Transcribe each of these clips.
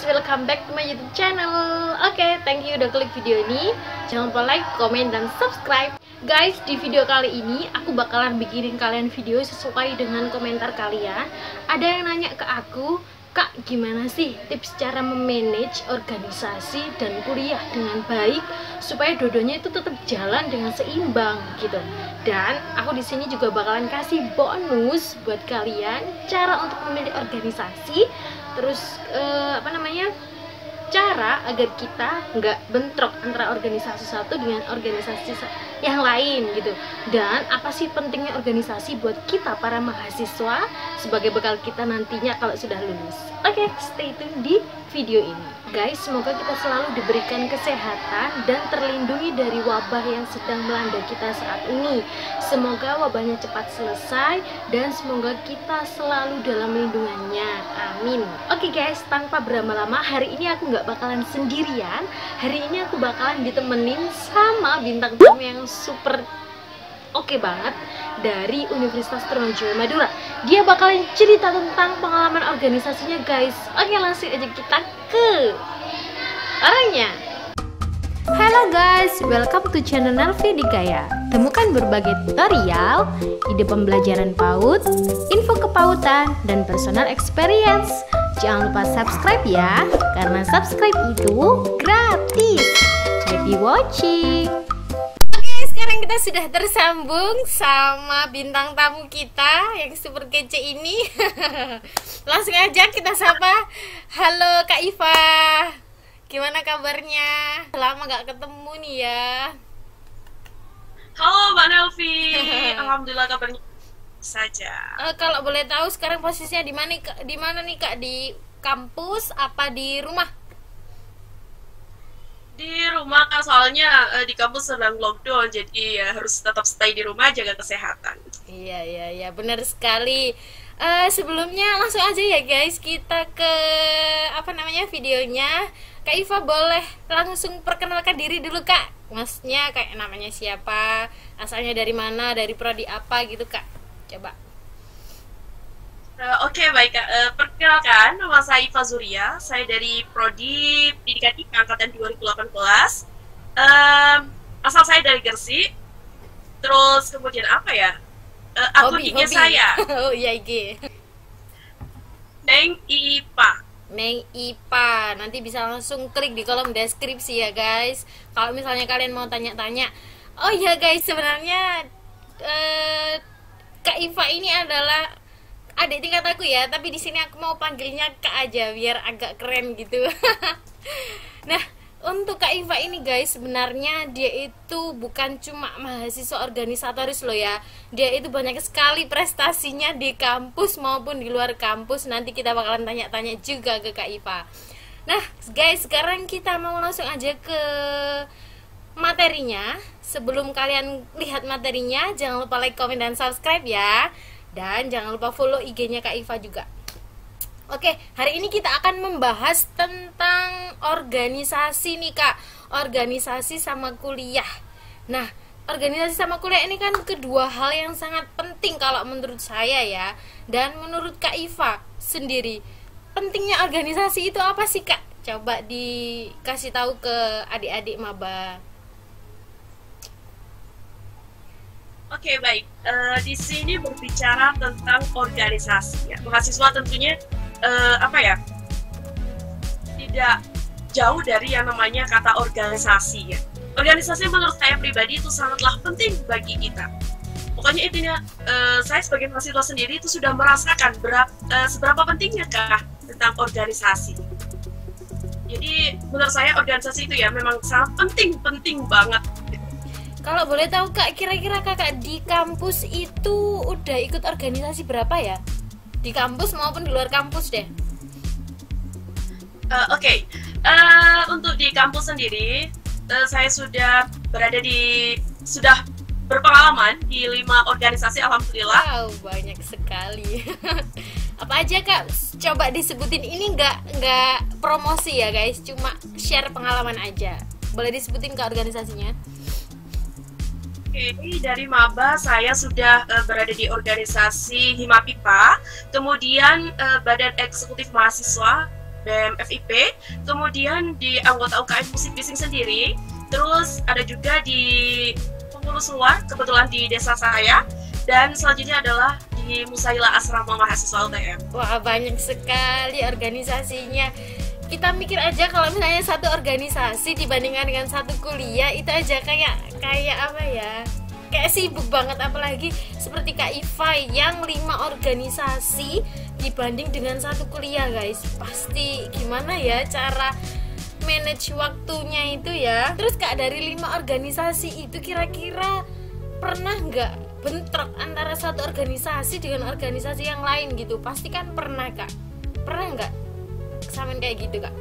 welcome back to my YouTube channel. Oke, thank you udah klik video ini. Jangan lupa like, comment, dan subscribe. Guys, di video kali ini aku bakalan bikinin kalian video sesuai dengan komentar kalian. Ada yang nanya ke aku, Kak, gimana sih tips cara memanage organisasi dan kuliah dengan baik supaya dua-duanya itu tetap jalan dengan seimbang gitu. Dan aku di sini juga bakalan kasih bonus buat kalian cara untuk memilih organisasi, terus cara agar kita nggak bentrok antara organisasi satu dengan organisasi yang lain gitu. Dan apa sih pentingnya organisasi buat kita para mahasiswa sebagai bekal kita nantinya kalau sudah lulus. Oke, stay tune di video ini. Guys, semoga kita selalu diberikan kesehatan dan terlindungi dari wabah yang sedang melanda kita saat ini. Semoga wabahnya cepat selesai dan semoga kita selalu dalam lindungannya. Amin. Oke guys, tanpa berlama-lama, hari ini aku nggak bakalan sendirian. Hari ini aku bakalan ditemenin sama bintang tamu yang super oke banget dari Universitas Trunojoyo Madura. Dia bakalan cerita tentang pengalaman organisasinya guys. Oke, langsung aja kita ke orangnya. Halo guys, welcome to channel Nelvi Dikaya. Temukan berbagai tutorial, ide pembelajaran PAUD, info kepautan, dan personal experience. Jangan lupa subscribe ya, karena subscribe itu gratis. Happy watching. Sekarang kita sudah tersambung sama bintang tamu kita yang super kece ini. Langsung aja kita sapa. Halo Kak Iva, gimana kabarnya? Lama gak ketemu nih ya. Halo Mbak Nelvi, alhamdulillah kabarnya saja. Kalau boleh tahu sekarang posisinya di mana nih Kak? Di kampus apa di rumah? Di rumah kan, soalnya di kampus sedang lockdown, jadi ya harus tetap stay di rumah, jaga kesehatan. Iya, benar sekali. Sebelumnya langsung aja ya guys, kita ke videonya. Kak Iva boleh langsung perkenalkan diri dulu Kak. Maksudnya kayak namanya siapa, asalnya dari mana, dari prodi apa gitu Kak. Coba. Oke, baik Kak. Perkenalkan, nama saya Iva Zuria. Saya dari Prodi Pendidikan IPA Angkatan 2018. Asal saya dari Gresik. Terus kemudian apa ya? Akun IG saya. Oh iya IG. Neng IPA. Neng IPA. Nanti bisa langsung klik di kolom deskripsi ya guys. Kalau misalnya kalian mau tanya-tanya. Oh iya guys, sebenarnya Kak Iva ini adalah adik tingkat aku ya, tapi di sini aku mau panggilnya Kak aja biar agak keren gitu. Nah, untuk Kak Iva ini guys, sebenarnya dia itu bukan cuma mahasiswa organisatoris loh ya. Dia itu banyak sekali prestasinya di kampus maupun di luar kampus. Nanti kita bakalan tanya-tanya juga ke Kak Iva. Nah, guys, sekarang kita mau langsung aja ke materinya. Sebelum kalian lihat materinya, jangan lupa like, comment, dan subscribe ya. Dan jangan lupa follow IG-nya Kak Iva juga. Oke, hari ini kita akan membahas tentang organisasi nih Kak. Organisasi sama kuliah. Nah, organisasi sama kuliah ini kan kedua hal yang sangat penting kalau menurut saya ya. Dan menurut Kak Iva sendiri, pentingnya organisasi itu apa sih Kak? Coba dikasih tahu ke adik-adik maba. Oke, baik. Di sini berbicara tentang organisasi. Ya. Mahasiswa tentunya tidak jauh dari yang namanya kata organisasi. Ya. Organisasi menurut saya pribadi itu sangatlah penting bagi kita. Pokoknya intinya, saya sebagai mahasiswa sendiri itu sudah merasakan seberapa pentingnya tentang organisasi. Jadi menurut saya organisasi itu ya memang sangat penting banget. Kalau boleh tahu Kak, kira-kira Kakak di kampus itu udah ikut organisasi berapa ya? Di kampus maupun di luar kampus deh. Oke. Untuk di kampus sendiri, saya sudah berpengalaman di 5 organisasi, alhamdulillah. Wow, banyak sekali. Apa aja Kak? Coba disebutin, ini nggak promosi ya guys, cuma share pengalaman aja. Boleh disebutin Kak organisasinya? Oke, dari maba saya sudah berada di organisasi Himapipa, kemudian Badan Eksekutif Mahasiswa, BEM FIP, kemudian di anggota UKM Musik Bising sendiri, terus ada juga di pengurus luar, kebetulan di desa saya, dan selanjutnya adalah di Musaila Asrama Mahasiswa UTM. Wah, banyak sekali organisasinya. Kita mikir aja kalau misalnya satu organisasi dibandingkan dengan satu kuliah itu aja kayak apa ya? Kayak sibuk banget, apalagi seperti Kak Iva yang 5 organisasi dibanding dengan satu kuliah, guys. Pasti gimana ya cara manage waktunya itu ya. Terus Kak, dari 5 organisasi itu kira-kira pernah nggak bentrok antara satu organisasi dengan organisasi yang lain gitu? Pasti kan pernah, Kak. Pernah nggak kesamaan kayak gitu, Kak?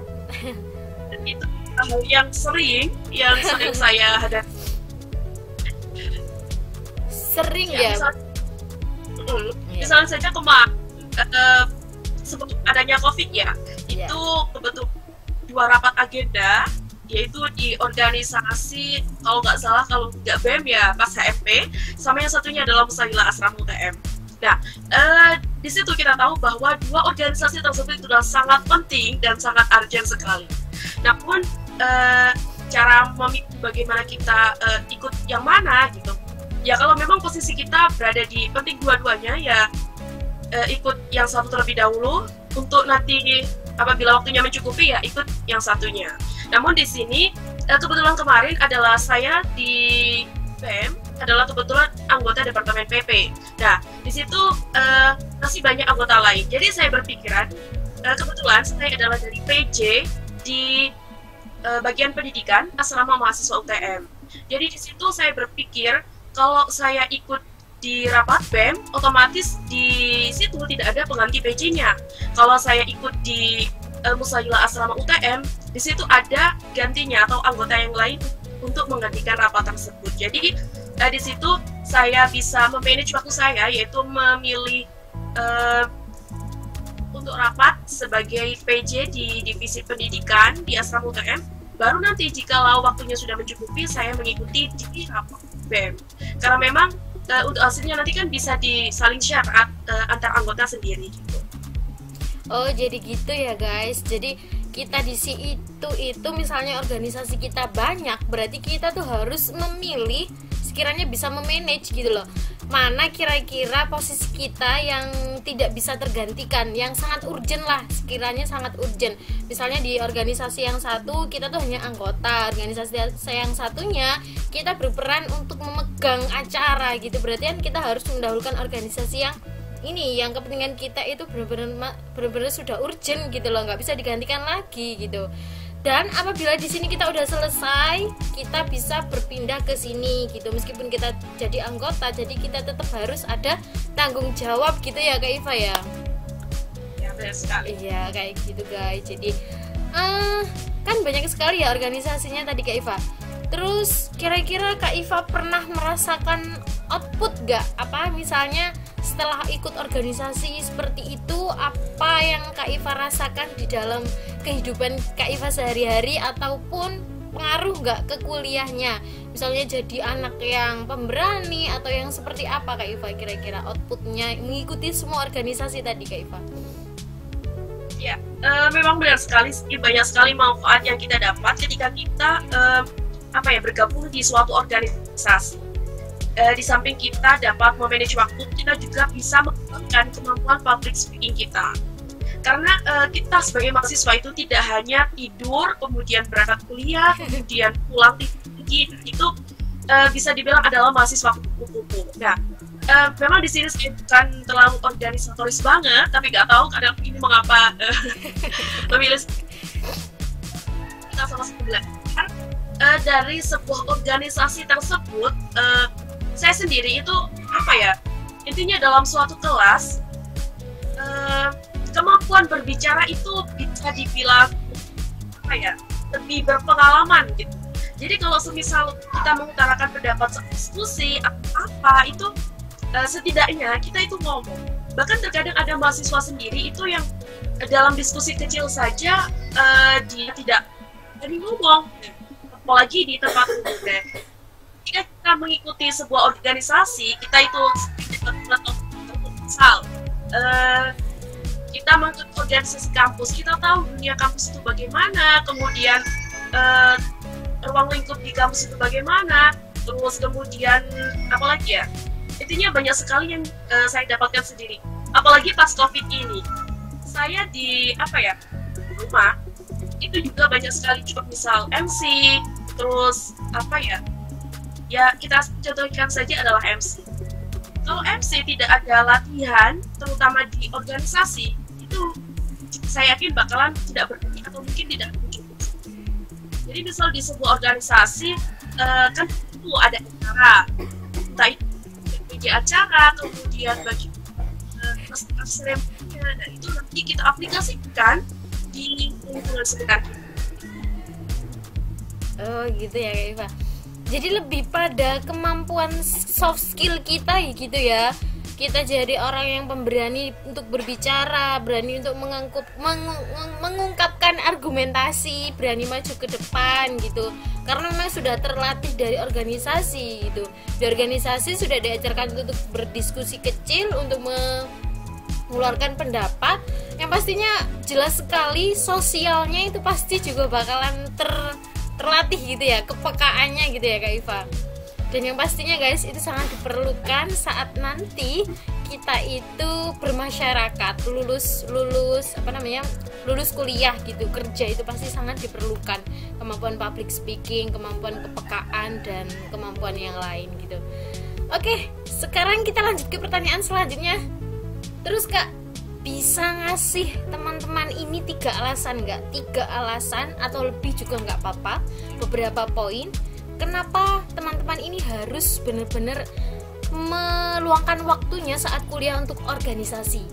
Itu yang sering saya hadapi. Sering ya? Misalnya saja kemarin sebelum adanya COVID ya, itu kebetulan 2 rapat agenda, yaitu di organisasi, kalau nggak salah, kalau nggak BEM ya pas HMP, sama yang satunya adalah Musaila Asrama UTM. Nah, di situ kita tahu bahwa 2 organisasi tersebut sudah sangat penting dan sangat urgent sekali. Namun cara memilih bagaimana kita ikut yang mana gitu. Ya kalau memang posisi kita berada di penting dua-duanya ya ikut yang satu terlebih dahulu, untuk nanti apabila waktunya mencukupi ya ikut yang satunya. Namun di sini kebetulan kemarin adalah saya di BEM adalah kebetulan anggota Departemen PP. Nah di situ masih banyak anggota lain. Jadi saya berpikiran kebetulan saya adalah dari PJ di bagian pendidikan Asrama Mahasiswa UTM. Jadi di situ saya berpikir kalau saya ikut di rapat BEM, otomatis di situ tidak ada pengganti PJ-nya. Kalau saya ikut di Musaila Asrama UTM, di situ ada gantinya atau anggota yang lain untuk menggantikan rapat tersebut. Jadi di situ saya bisa memanage waktu saya, yaitu memilih untuk rapat sebagai PJ di divisi pendidikan di Asrama UTM. Baru nanti jikalau waktunya sudah mencukupi, saya mengikuti di rapat BEM. Karena memang untuk hasilnya nanti kan bisa disaling share antar anggota sendiri gitu. Oh, jadi gitu ya, guys. Jadi kita di itu misalnya organisasi kita banyak, berarti kita tuh harus memilih sekiranya bisa memanage gitu loh. Mana kira-kira posisi kita yang tidak bisa tergantikan, yang sangat urgent lah, sekiranya sangat urgent. Misalnya di organisasi yang satu kita tuh hanya anggota, organisasi yang satunya kita berperan untuk memegang acara gitu. Berarti kan kita harus mendahulukan organisasi yang ini, yang kepentingan kita itu benar-benar sudah urgent gitu loh, nggak bisa digantikan lagi gitu. Dan apabila di sini kita udah selesai, kita bisa berpindah ke sini gitu. Meskipun kita jadi anggota, jadi kita tetap harus ada tanggung jawab gitu ya, Kak Iva ya. Ya, benar sekali. Iya, kayak gitu guys. Jadi kan banyak sekali ya organisasinya tadi, Kak Iva. Terus kira-kira Kak Iva pernah merasakan output gak? Apa misalnya setelah ikut organisasi seperti itu, apa yang Kak Iva rasakan di dalam kehidupan Kak Iva sehari-hari, ataupun pengaruh gak ke kuliahnya? Misalnya jadi anak yang pemberani atau yang seperti apa, Kak Iva, kira-kira outputnya mengikuti semua organisasi tadi, Kak Iva? Ya, memang benar sekali, banyak sekali manfaat yang kita dapat ketika kita bergabung di suatu organisasi. Di samping kita dapat memanage waktu, kita juga bisa mengembangkan kemampuan public speaking kita. Karena kita sebagai mahasiswa itu tidak hanya tidur, kemudian berangkat kuliah, kemudian pulang tidur, itu bisa dibilang adalah mahasiswa kupu-kupu. Nah, memang di sini saya bukan terlalu organisatoris banget, tapi nggak tahu kadang ini mengapa memilih kita sama sebelah. Dari sebuah organisasi tersebut, saya sendiri itu intinya dalam suatu kelas kemampuan berbicara itu bisa dibilang lebih berpengalaman gitu. Jadi kalau semisal kita mengutarakan pendapat diskusi apa itu setidaknya kita itu ngomong. Bahkan terkadang ada mahasiswa sendiri itu yang dalam diskusi kecil saja dia tidak jadi ngomong, apalagi di tempat umum. Jika kita mengikuti sebuah organisasi, kita itu misal kita mengikuti organisasi kampus, kita tahu dunia kampus itu bagaimana, kemudian ruang lingkup di kampus itu bagaimana, terus kemudian apalagi ya, intinya banyak sekali yang saya dapatkan sendiri. Apalagi pas COVID ini, saya di rumah itu juga banyak sekali, juga misal MC, terus ya kita contohkan saja adalah MC. Kalau MC tidak ada latihan, terutama di organisasi, itu saya yakin bakalan tidak berhenti atau mungkin tidak mungkin. Jadi misal di sebuah organisasi kan itu ada acara, entah itu media acara, kemudian bagi seremoninya, dan itu nanti kita aplikasikan di lingkungan sekitar. Oh gitu ya Kak Iva. Jadi lebih pada kemampuan soft skill kita gitu ya. Kita jadi orang yang pemberani untuk berbicara, berani untuk mengungkapkan argumentasi, berani maju ke depan gitu. Karena memang sudah terlatih dari organisasi gitu. Di organisasi sudah diajarkan untuk berdiskusi kecil, untuk mengeluarkan pendapat. Yang pastinya jelas sekali sosialnya itu pasti juga bakalan terlatih gitu ya, kepekaannya gitu ya Kak Iva. Dan yang pastinya guys, itu sangat diperlukan saat nanti kita itu bermasyarakat, lulus kuliah gitu, kerja itu pasti sangat diperlukan kemampuan public speaking, kemampuan kepekaan, dan kemampuan yang lain gitu. Oke, sekarang kita lanjut ke pertanyaan selanjutnya. Terus Kak, bisa ngasih teman-teman ini 3 alasan nggak? 3 alasan atau lebih juga nggak apa-apa, beberapa poin kenapa teman-teman ini harus benar-benar meluangkan waktunya saat kuliah untuk organisasi.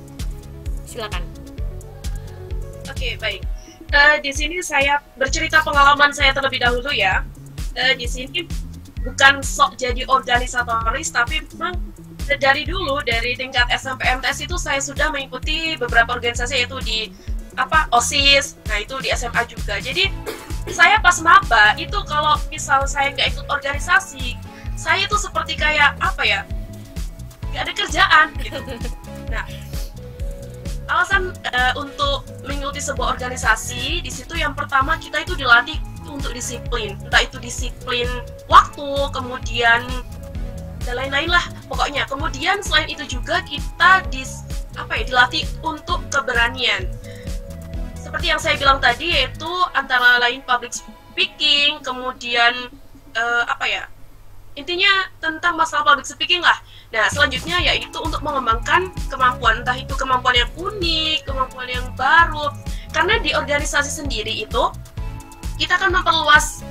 Silakan. Oke, baik. Di sini saya bercerita pengalaman saya terlebih dahulu ya. Di sini bukan sok jadi organisatoris, tapi memang dari dulu, dari tingkat SMP MTS itu saya sudah mengikuti beberapa organisasi, yaitu di OSIS, nah itu di SMA juga. Jadi saya pas maba itu kalau misal saya nggak ikut organisasi, saya itu seperti kayak nggak ada kerjaan gitu. Nah, alasan untuk mengikuti sebuah organisasi di situ yang pertama, kita itu dilatih untuk disiplin, entah itu disiplin waktu, kemudian dan lain-lain lah pokoknya. Kemudian selain itu juga kita dilatih untuk keberanian. Seperti yang saya bilang tadi, yaitu antara lain public speaking, kemudian intinya tentang masalah public speaking lah. Nah, selanjutnya yaitu untuk mengembangkan kemampuan, entah itu kemampuan yang unik, kemampuan yang baru. Karena di organisasi sendiri itu kita akan memperluas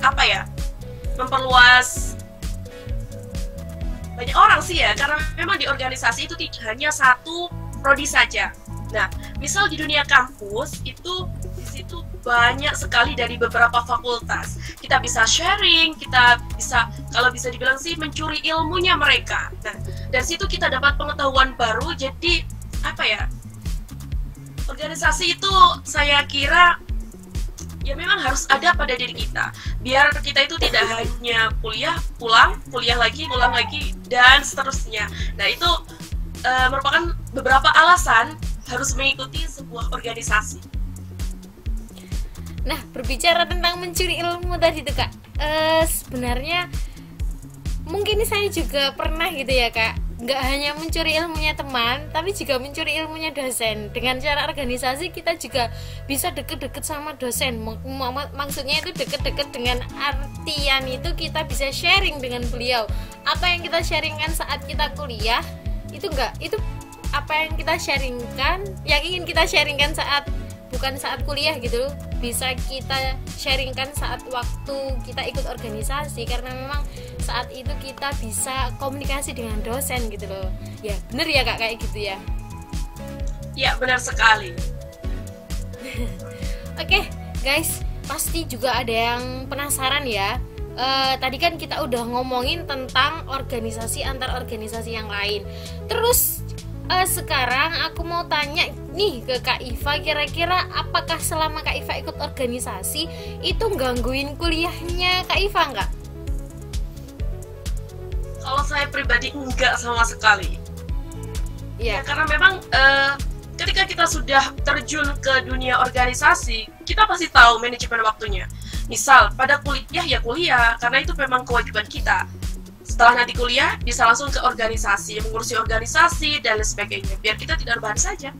banyak orang sih ya, karena memang di organisasi itu tidak hanya satu prodi saja. Nah, misal di dunia kampus itu di situ banyak sekali dari beberapa fakultas. Kita bisa sharing, kita bisa, kalau bisa dibilang sih, mencuri ilmunya mereka. Nah, dari situ kita dapat pengetahuan baru. Jadi organisasi itu saya kira ya memang harus ada pada diri kita, biar kita itu tidak hanya kuliah, pulang, kuliah lagi, pulang lagi, dan seterusnya. Nah, itu merupakan beberapa alasan harus mengikuti sebuah organisasi. Nah, berbicara tentang mencuri ilmu tadi tuh Kak, sebenarnya mungkin saya juga pernah gitu ya Kak, nggak hanya mencuri ilmunya teman, tapi juga mencuri ilmunya dosen. Dengan cara organisasi kita juga bisa deket-deket sama dosen. Maksudnya itu deket-deket dengan artian itu kita bisa sharing dengan beliau. Apa yang kita sharingkan saat kita kuliah itu apa yang kita sharingkan, yang ingin kita sharingkan bukan saat kuliah gitu, bisa kita sharingkan saat waktu kita ikut organisasi, karena memang saat itu kita bisa komunikasi dengan dosen gitu loh. Ya bener ya Kak, kayak gitu ya. Ya benar sekali. Oke, guys, pasti juga ada yang penasaran ya. Tadi kan kita udah ngomongin tentang organisasi antar organisasi yang lain. Terus sekarang aku mau tanya nih ke Kak Iva, kira-kira apakah selama Kak Iva ikut organisasi itu gangguin kuliahnya Kak Iva nggak? Kalau saya pribadi enggak sama sekali. Ya, karena memang kan ketika kita sudah terjun ke dunia organisasi, kita pasti tahu manajemen waktunya. Misal pada kuliah ya kuliah, karena itu memang kewajiban kita. Setelah nanti kuliah bisa langsung ke organisasi, mengurusi organisasi dan lain sebagainya, biar kita tidak rebahan saja.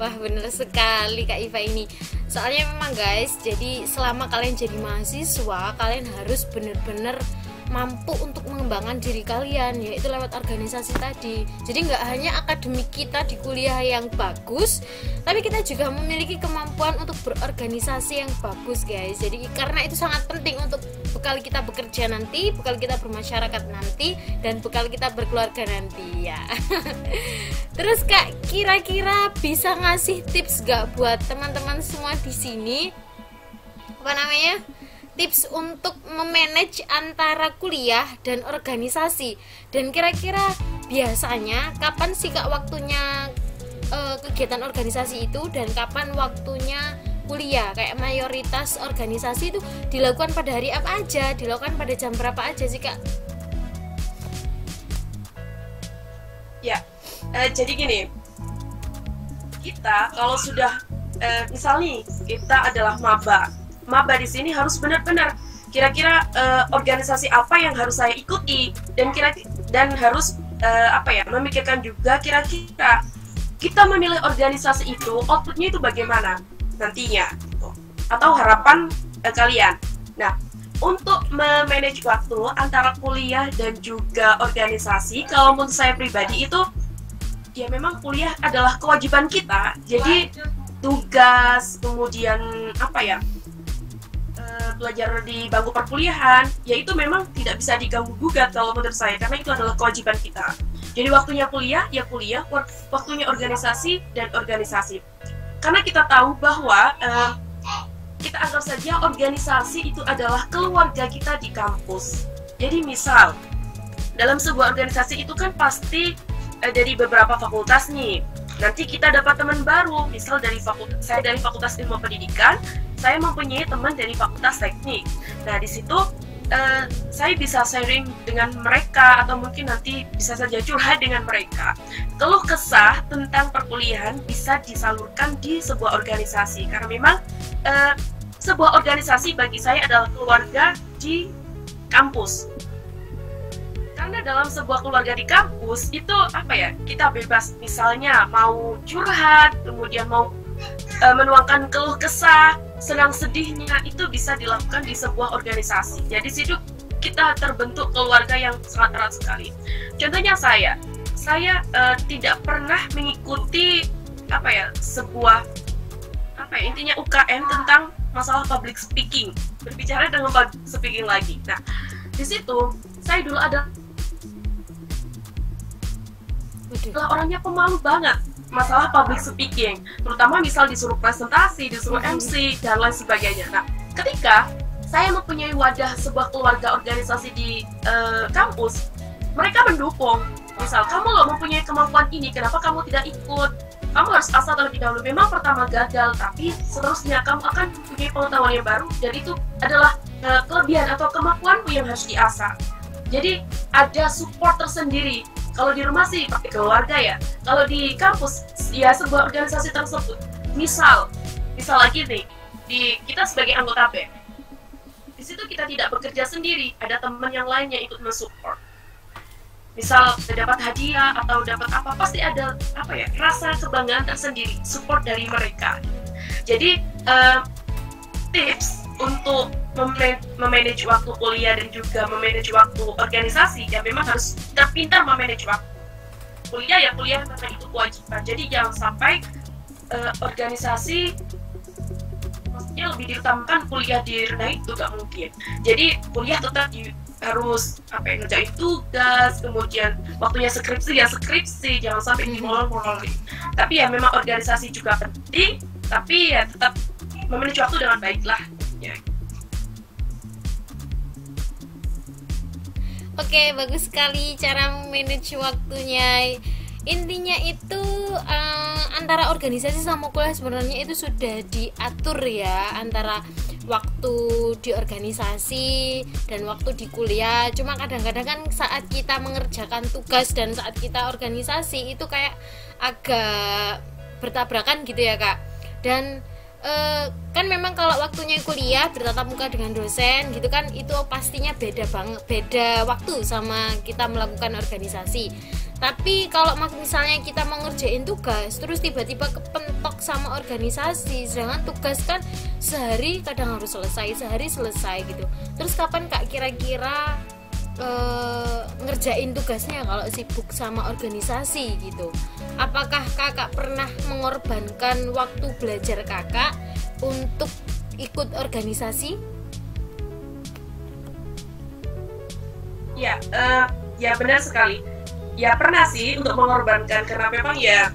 Wah, bener sekali Kak Iva ini. Soalnya memang guys, jadi selama kalian jadi mahasiswa, kalian harus bener-bener mampu untuk mengembangkan diri kalian, yaitu lewat organisasi tadi. Jadi nggak hanya akademik kita di kuliah yang bagus, tapi kita juga memiliki kemampuan untuk berorganisasi yang bagus guys. Jadi karena itu sangat penting untuk bekal kita bekerja nanti, bekal kita bermasyarakat nanti, dan bekal kita berkeluarga nanti ya. Terus Kak, kira-kira bisa ngasih tips nggak buat teman-teman semua di sini? Apa namanya? Tips untuk memanage antara kuliah dan organisasi. Dan kira-kira biasanya kapan sih Kak waktunya kegiatan organisasi itu, dan kapan waktunya kuliah? Kayak mayoritas organisasi itu dilakukan pada hari apa aja, dilakukan pada jam berapa aja sih Kak? Ya, jadi gini, kita kalau sudah misal nih kita adalah maba di sini harus benar-benar kira-kira organisasi apa yang harus saya ikuti, dan harus memikirkan juga kira-kira kita memilih organisasi itu outputnya itu bagaimana nantinya gitu. Atau harapan kalian. Nah, untuk memanage waktu antara kuliah dan juga organisasi, kalau menurut saya pribadi itu ya memang kuliah adalah kewajiban kita, jadi tugas, kemudian belajar di bangku perkuliahan, yaitu memang tidak bisa diganggu gugat kalau menurut saya, karena itu adalah kewajiban kita. Jadi waktunya kuliah ya kuliah, waktunya organisasi dan organisasi. Karena kita tahu bahwa kita anggap saja organisasi itu adalah keluarga kita di kampus. Jadi misal dalam sebuah organisasi itu kan pasti dari beberapa fakultas nih. Nanti kita dapat teman baru, misal saya dari Fakultas Ilmu Pendidikan, saya mempunyai teman dari Fakultas Teknik. Nah, di situ saya bisa sharing dengan mereka, atau mungkin nanti bisa saja curhat dengan mereka. Keluh kesah tentang perkuliahan bisa disalurkan di sebuah organisasi, karena memang sebuah organisasi bagi saya adalah keluarga di kampus. Karena dalam sebuah keluarga di kampus itu kita bebas, misalnya mau curhat, kemudian mau menuangkan keluh kesah, senang sedihnya itu bisa dilakukan di sebuah organisasi. Jadi situ kita terbentuk keluarga yang sangat erat sekali. Contohnya saya tidak pernah mengikuti sebuah intinya UKM tentang masalah public speaking, berbicara dengan public speaking lagi. Nah, di situ saya dulu adalah orangnya pemalu banget masalah public speaking, terutama misal disuruh presentasi, disuruh MC dan lain sebagainya. Nah, ketika saya mempunyai wadah sebuah keluarga organisasi di kampus, mereka mendukung. Misal, kamu loh mempunyai kemampuan ini, kenapa kamu tidak ikut? Kamu harus asal terlebih dahulu. Memang pertama gagal, tapi seterusnya kamu akan mempunyai pengetahuan yang baru, dan itu adalah kelebihan atau kemampuanmu yang harus diasah. Jadi ada support tersendiri. Kalau di rumah sih pakai keluarga ya. Kalau di kampus ya sebuah organisasi tersebut. Misal lagi nih, kita sebagai anggota BEM. Di situ kita tidak bekerja sendiri, ada teman yang lain yang ikut mensupport. Misal dapat hadiah atau dapat apa, pasti ada rasa kebanggaan tersendiri, support dari mereka. Jadi tips untuk memanage waktu kuliah dan juga memanage waktu organisasi, ya memang harus pintar memanage waktu. Kuliah ya kuliah karena itu kewajiban. Jadi jangan sampai organisasi maksudnya lebih diutamakan, kuliah direndahin, itu gak mungkin. Jadi kuliah tetap harus ngerjain tugas, kemudian waktunya skripsi ya skripsi, jangan sampai dimolong-molongin. Tapi ya memang organisasi juga penting, tapi ya tetap memanage waktu dengan baik lah ya. Oke, bagus sekali cara manage waktunya. Intinya itu antara organisasi sama kuliah sebenarnya itu sudah diatur ya, antara waktu di organisasi dan waktu di kuliah. Cuma kadang-kadang kan saat kita mengerjakan tugas dan saat kita organisasi itu kayak agak bertabrakan gitu ya Kak. Dan kan memang kalau waktunya kuliah bertatap muka dengan dosen gitu kan, itu pastinya beda banget, beda waktu sama kita melakukan organisasi. Tapi kalau misalnya kita mau ngerjain tugas terus tiba-tiba kepentok sama organisasi, sedangkan tugas kan sehari kadang harus selesai, sehari selesai gitu. Terus kapan Kak kira-kira ngerjain tugasnya kalau sibuk sama organisasi gitu? Apakah Kakak pernah mengorbankan waktu belajar Kakak untuk ikut organisasi? Ya, ya benar sekali. Ya pernah sih untuk mengorbankan, karena memang ya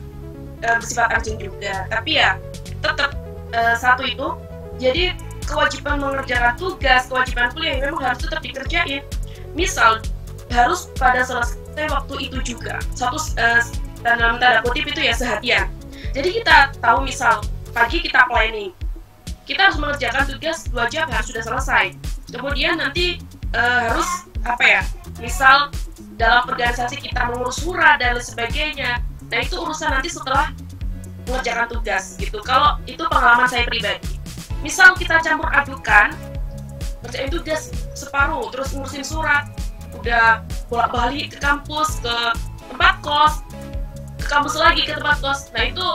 bersifat urgent juga. Tapi ya tetap satu itu, jadi kewajiban mengerjakan tugas, kewajiban kuliah yang memang harus tetap dikerjain. Misal harus pada selesai waktu itu juga. Satu dalam tanda kutip itu ya seharian. Jadi kita tahu misal pagi kita planning, kita harus mengerjakan tugas 2 jam harus sudah selesai. Kemudian nanti harus apa ya? Misal dalam organisasi kita mengurus surat dan lain sebagainya. Nah itu urusan nanti setelah mengerjakan tugas gitu. Kalau itu pengalaman saya pribadi. Misal kita campur adukan, ngerjain tugas separuh, terus ngurusin surat, udah bolak-balik ke kampus, ke tempat kos, ke kampus lagi, ke tempat kos. Nah itu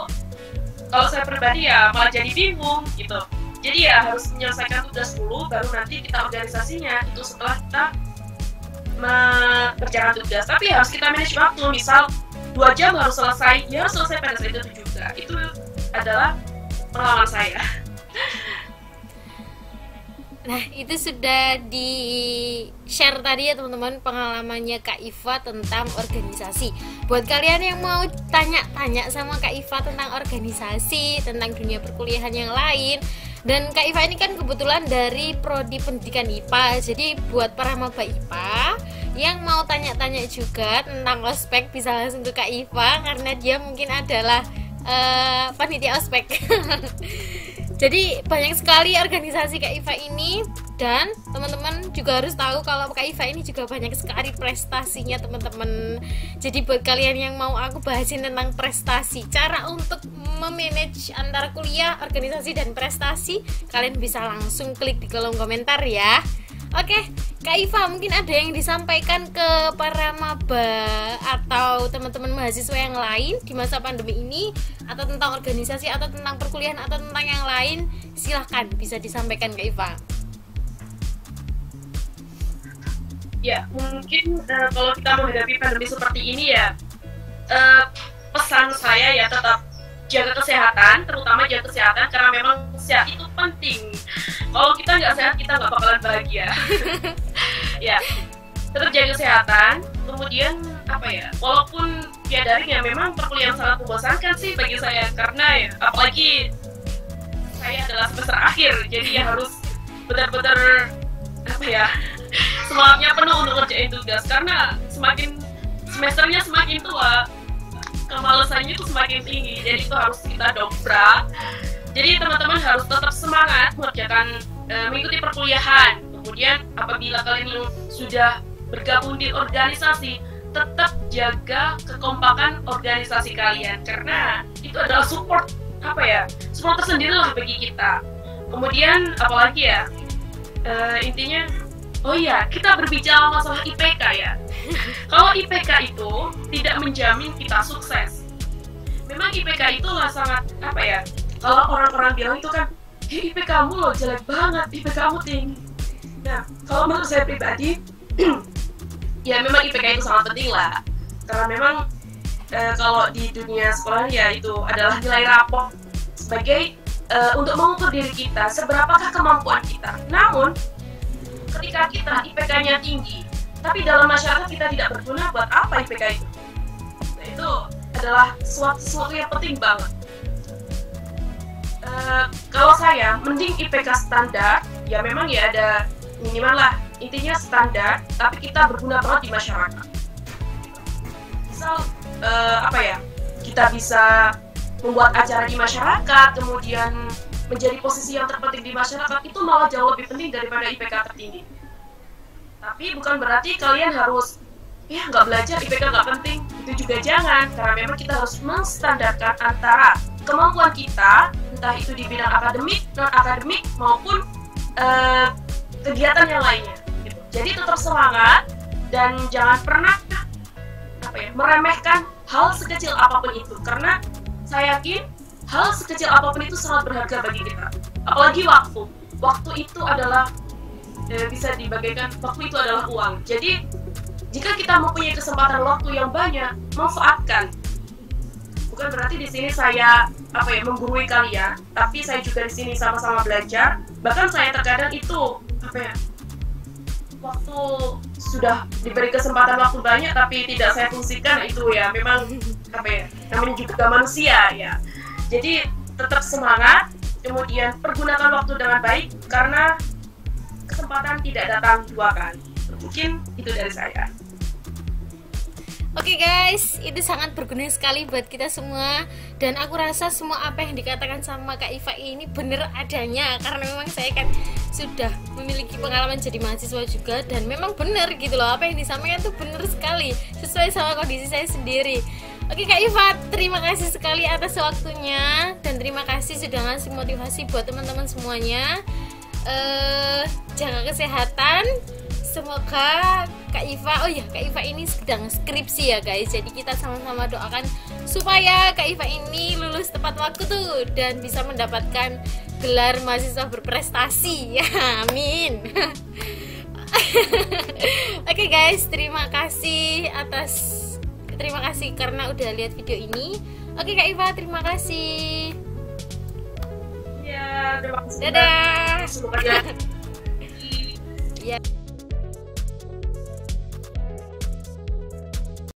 kalau saya pribadi ya malah jadi bingung gitu. Jadi ya harus menyelesaikan tugas dulu, baru nanti kita organisasinya itu setelah kita mengerjakan tugas. Tapi harus kita manage waktu, misal 2 jam harus selesai, ya harus selesai pada saat itu juga. Itu adalah pengalaman saya. Nah, itu sudah di-share tadi ya teman-teman pengalamannya Kak Iva tentang organisasi. Buat kalian yang mau tanya-tanya sama Kak Iva tentang organisasi, tentang dunia perkuliahan yang lain, dan Kak Iva ini kan kebetulan dari Prodi Pendidikan IPA. Jadi buat para maba IPA yang mau tanya-tanya juga tentang ospek bisa langsung ke Kak Iva, karena dia mungkin adalah panitia ospek. Jadi banyak sekali organisasi Kak Iva ini, dan teman-teman juga harus tahu kalau Kak Iva ini juga banyak sekali prestasinya teman-teman. Jadi buat kalian yang mau aku bahasin tentang prestasi, cara untuk memanage antara kuliah, organisasi, dan prestasi, kalian bisa langsung klik di kolom komentar ya. Oke, Kak Iva mungkin ada yang disampaikan ke para maba atau teman-teman mahasiswa yang lain di masa pandemi ini, atau tentang organisasi, atau tentang perkuliahan, atau tentang yang lain, silahkan bisa disampaikan Kak Iva. Ya, mungkin kalau kita menghadapi pandemi seperti ini ya, pesan saya ya tetap jaga kesehatan, terutama jaga kesehatan, karena memang sehat itu penting. Kalau kita nggak sehat, kita nggak bakalan bahagia. Ya, tetap jaga kesehatan. Kemudian apa ya, walaupun via daring ya memang perkuliahan sangat membosankan sih bagi saya, karena ya apalagi saya adalah semester akhir, jadi ya harus benar-benar apa ya, semangatnya penuh untuk ngerjain tugas, karena semakin semesternya semakin tua, kemalasannya itu semakin tinggi, jadi itu harus kita dobrak. Jadi teman-teman harus tetap semangat mengerjakan, mengikuti perkuliahan. Kemudian apabila kalian sudah bergabung di organisasi, tetap jaga kekompakan organisasi kalian, karena itu adalah support apa ya, support tersendiri lah bagi kita. Kemudian apalagi ya, intinya, oh iya, kita berbicara masalah IPK ya. Kalau IPK itu tidak menjamin kita sukses. Memang IPK itulah sangat apa ya, kalau orang-orang bilang itu kan, IPK-mu loh jelek banget, IPK-mu tinggi. Nah, kalau menurut saya pribadi, ya memang IPK itu sangat penting lah. Karena memang kalau di dunia sekolah ya itu adalah nilai rapor sebagai untuk mengukur diri kita, seberapakah kemampuan kita. Namun, ketika kita IPK-nya tinggi, tapi dalam masyarakat kita tidak berguna, buat apa IPK itu? Nah, itu adalah sesuatu yang penting banget. Kalau saya, mending IPK standar, ya memang ya ada minimal lah, intinya standar, tapi kita berguna banget di masyarakat. Misal, apa ya, kita bisa membuat acara di masyarakat, kemudian menjadi posisi yang terpenting di masyarakat itu malah jauh lebih penting daripada IPK tertinggi. Tapi bukan berarti kalian harus ya nggak belajar, IPK nggak penting, itu juga jangan, karena memang kita harus menstandarkan antara kemampuan kita, entah itu di bidang akademik, non akademik maupun kegiatan yang lainnya gitu. Jadi tetap semangat dan jangan pernah meremehkan hal sekecil apapun itu, karena saya yakin hal sekecil apapun itu sangat berharga bagi kita. Apalagi waktu itu adalah bisa dibagikan, waktu itu adalah uang. Jadi jika kita mempunyai kesempatan waktu yang banyak, manfaatkan. Bukan berarti di sini saya menggurui kalian, tapi saya juga di sini sama-sama belajar. Bahkan saya terkadang itu waktu sudah diberi kesempatan waktu banyak tapi tidak saya fungsikan, itu ya memang namanya juga manusia ya. Jadi tetap semangat, kemudian pergunakan waktu dengan baik karena kesempatan tidak datang dua kali. Mungkin itu dari saya. Oke guys, itu sangat berguna sekali buat kita semua. Dan aku rasa semua apa yang dikatakan sama Kak Iva ini bener adanya, karena memang saya kan sudah memiliki pengalaman jadi mahasiswa juga. Dan memang bener gitu loh, apa yang disampaikan tuh bener sekali, sesuai sama kondisi saya sendiri. Oke Kak Iva, terima kasih sekali atas waktunya. Dan terima kasih sudah ngasih motivasi buat teman-teman semuanya. Jaga kesehatan. Semoga Kak Iva, Kak Iva ini sedang skripsi ya guys. Jadi kita sama-sama doakan supaya Kak Iva ini lulus tepat waktu tuh dan bisa mendapatkan gelar mahasiswa berprestasi. Ya, amin. Oke guys, terima kasih karena udah lihat video ini. Oke Kak Iva, terima kasih. Ya, terima kasih. Dadah. Semoga